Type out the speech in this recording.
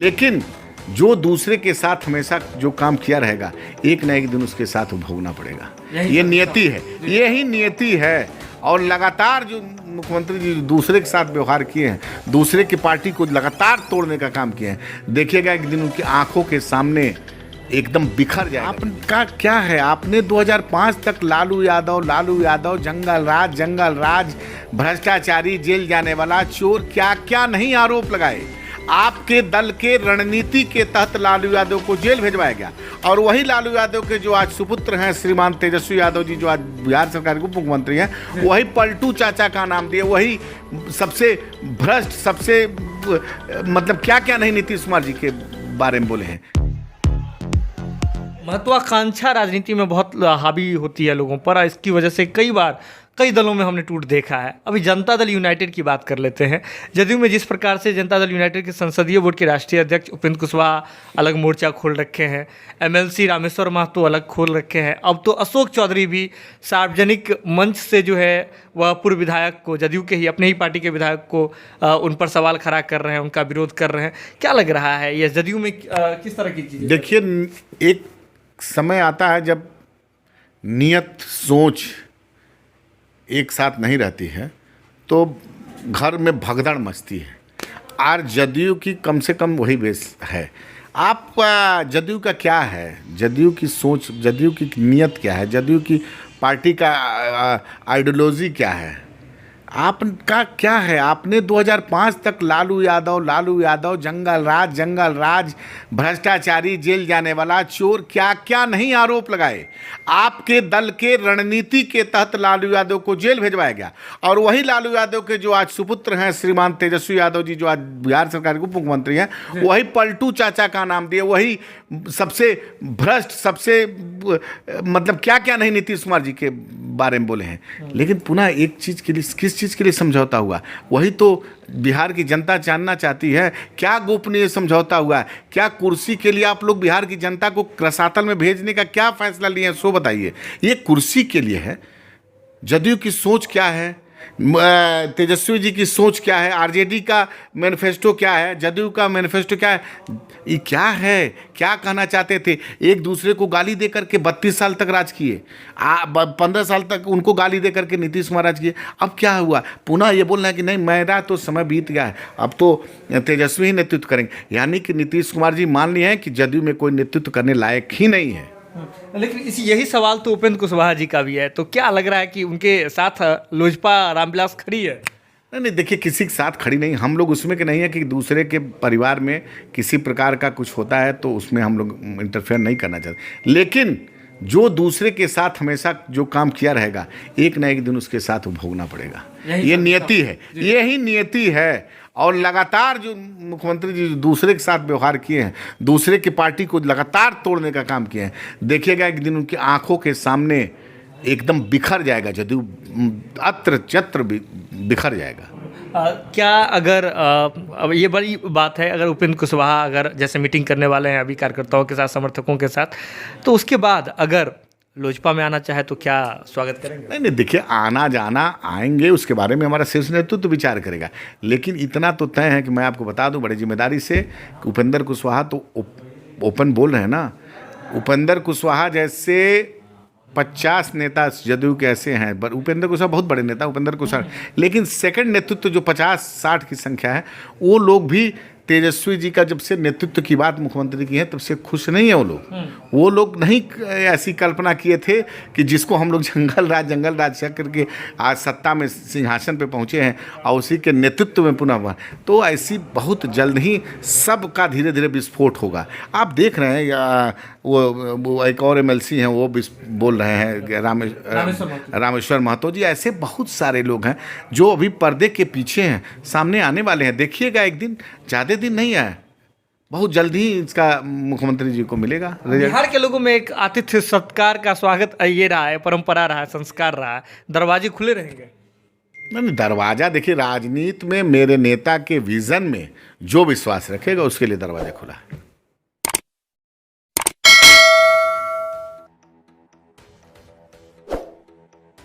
लेकिन जो दूसरे के साथ हमेशा जो काम किया रहेगा, एक ना एक दिन उसके साथ भोगना पड़ेगा। ये नियति है, यही नियति है। और लगातार जो मुख्यमंत्री जी दूसरे के साथ व्यवहार किए हैं, दूसरे की पार्टी को लगातार तोड़ने का काम किए हैं, देखिएगा एक दिन उनकी आंखों के सामने एकदम बिखर जाएगा। आपका क्या है? आपने 2005 तक लालू यादव जंगल राज भ्रष्टाचारी, जेल जाने वाला चोर, क्या क्या नहीं आरोप लगाए। आपके दल के रणनीति के तहत लालू यादव को जेल भेजवाया गया। और वही लालू यादव के जो आज सुपुत्र हैं श्रीमान तेजस्वी यादव जी, जो आज बिहार सरकार के उप मुख्यमंत्री हैं, वही पलटू चाचा का नाम दिए, वही सबसे भ्रष्ट, सबसे मतलब क्या क्या नहीं नीतीश कुमार जी के बारे में बोले हैं। महत्वाकांक्षा राजनीति में बहुत हावी होती है लोगों पर, इसकी वजह से कई दलों में हमने टूट देखा है। अभी जनता दल यूनाइटेड की बात कर लेते हैं। जदयू में जिस प्रकार से जनता दल यूनाइटेड के संसदीय बोर्ड के राष्ट्रीय अध्यक्ष उपेंद्र कुशवाहा अलग मोर्चा खोल रखे हैं, एमएलसी रामेश्वर महतो अलग खोल रखे हैं, अब तो अशोक चौधरी भी सार्वजनिक मंच से जो है वह पूर्व विधायक को, जदयू के ही अपने ही पार्टी के विधायक को उन पर सवाल खड़ा कर रहे हैं, उनका विरोध कर रहे हैं। क्या लग रहा है ये जदयू में किस तरह की चीज़? देखिए, एक समय आता है जब नियत सोच एक साथ नहीं रहती है तो घर में भगदड़ मचती है। और जदयू की कम से कम वही बेस है। आप जदयू का क्या है, जदयू की सोच, जदयू की नीयत क्या है, जदयू की पार्टी का आइडियोलॉजी क्या है, आपका क्या है? आपने 2005 तक लालू यादव जंगल राज भ्रष्टाचारी, जेल जाने वाला चोर, क्या क्या नहीं आरोप लगाए। आपके दल के रणनीति के तहत लालू यादव को जेल भेजवाया गया। और वही लालू यादव के जो आज सुपुत्र हैं श्रीमान तेजस्वी यादव जी, जो आज बिहार सरकार के उप मुख्यमंत्री हैं, वही पलटू चाचा का नाम दिए, वही सबसे भ्रष्ट, सबसे मतलब क्या क्या नहीं नीतीश कुमार जी के बारे में बोले हैं। लेकिन पुनः एक चीज़ के लिए, किस चीज़ के लिए समझौता हुआ? वही तो बिहार की जनता जानना चाहती है। क्या गोपनीय समझौता हुआ? क्या कुर्सी के लिए आप लोग बिहार की जनता को रसातल में भेजने का क्या फैसला लिए हैं, सो बताइए। ये कुर्सी के लिए है। जदयू की सोच क्या है, तेजस्वी जी की सोच क्या है, आरजेडी का मैनिफेस्टो क्या है, जदयू का मैनिफेस्टो क्या है, ये क्या है? क्या कहना चाहते थे? एक दूसरे को गाली दे करके 32 साल तक राज किए, 15 साल तक उनको गाली दे करके नीतीश कुमार राज किए। अब क्या हुआ? पुनः ये बोलना है कि नहीं, मेरा तो समय बीत गया है, अब तो तेजस्वी ही नेतृत्व करेंगे। यानी कि नीतीश कुमार जी मान लिए हैं कि जदयू में कोई नेतृत्व करने लायक ही नहीं है। लेकिन यही सवाल तो उपेंद्र कुशवाहा जी का भी है। तो क्या लग रहा है कि उनके साथ लोजपा रामविलास खड़ी है? नहीं, देखिए, किसी के साथ खड़ी नहीं। हम लोग उसमें के नहीं है कि दूसरे के परिवार में किसी प्रकार का कुछ होता है तो उसमें हम लोग इंटरफेयर नहीं करना चाहते। लेकिन जो दूसरे के साथ हमेशा जो काम किया रहेगा, एक ना एक दिन उसके साथ भोगना पड़ेगा। ये नियति है, यही नियति है। और लगातार जो मुख्यमंत्री जी दूसरे के साथ व्यवहार किए हैं, दूसरे की पार्टी को लगातार तोड़ने का काम किए हैं, देखिएगा एक दिन उनकी आंखों के सामने एकदम बिखर जाएगा, जदयू अत्र चत्र बिखर जाएगा। क्या अगर अब ये बड़ी बात है, अगर उपेंद्र कुशवाहा अगर जैसे मीटिंग करने वाले हैं अभी कार्यकर्ताओं के साथ, समर्थकों के साथ, तो उसके बाद अगर लोजपा में आना चाहे तो क्या स्वागत करेंगे? नहीं, देखिए, आना जाना आएंगे, उसके बारे में हमारा शीर्ष नेतृत्व तो विचार करेगा। लेकिन इतना तो तय है कि मैं आपको बता दूं बड़ी जिम्मेदारी से, उपेंद्र कुशवाहा तो ओपन बोल रहे हैं ना। उपेंद्र कुशवाहा जैसे 50 नेता जदयू के ऐसे हैं, उपेंद्र कुशवाहा बहुत बड़े नेता उपेंद्र कुशवाहा, लेकिन सेकंड नेतृत्व जो 50-60 की संख्या है, वो लोग भी तेजस्वी जी का जब से नेतृत्व की बात मुख्यमंत्री की है तब से खुश नहीं है। वो लोग नहीं ऐसी कल्पना किए थे कि जिसको हम लोग जंगल राज करके आज सत्ता में सिंहासन पे पहुंचे हैं और उसी के नेतृत्व में पुनः हुआ। तो ऐसी बहुत जल्द ही सबका धीरे धीरे विस्फोट होगा। आप देख रहे हैं वो एक और एमएलसी हैं, वो भी बोल रहे हैं, रामेश्वर महतो जी। ऐसे बहुत सारे लोग हैं जो अभी पर्दे के पीछे हैं, सामने आने वाले हैं। देखिएगा एक दिन, ज़्यादा दिन नहीं है, बहुत जल्द ही इसका मुख्यमंत्री जी को मिलेगा। बिहार के लोगों में एक आतिथ्य सत्कार का स्वागत ये रहा है, परंपरा रहा है, संस्कार रहा है। दरवाजे खुले रहेंगे? नहीं, दरवाज़ा देखिए, राजनीति में मेरे नेता के विज़न में जो विश्वास रखेगा उसके लिए दरवाज़ा खुला है।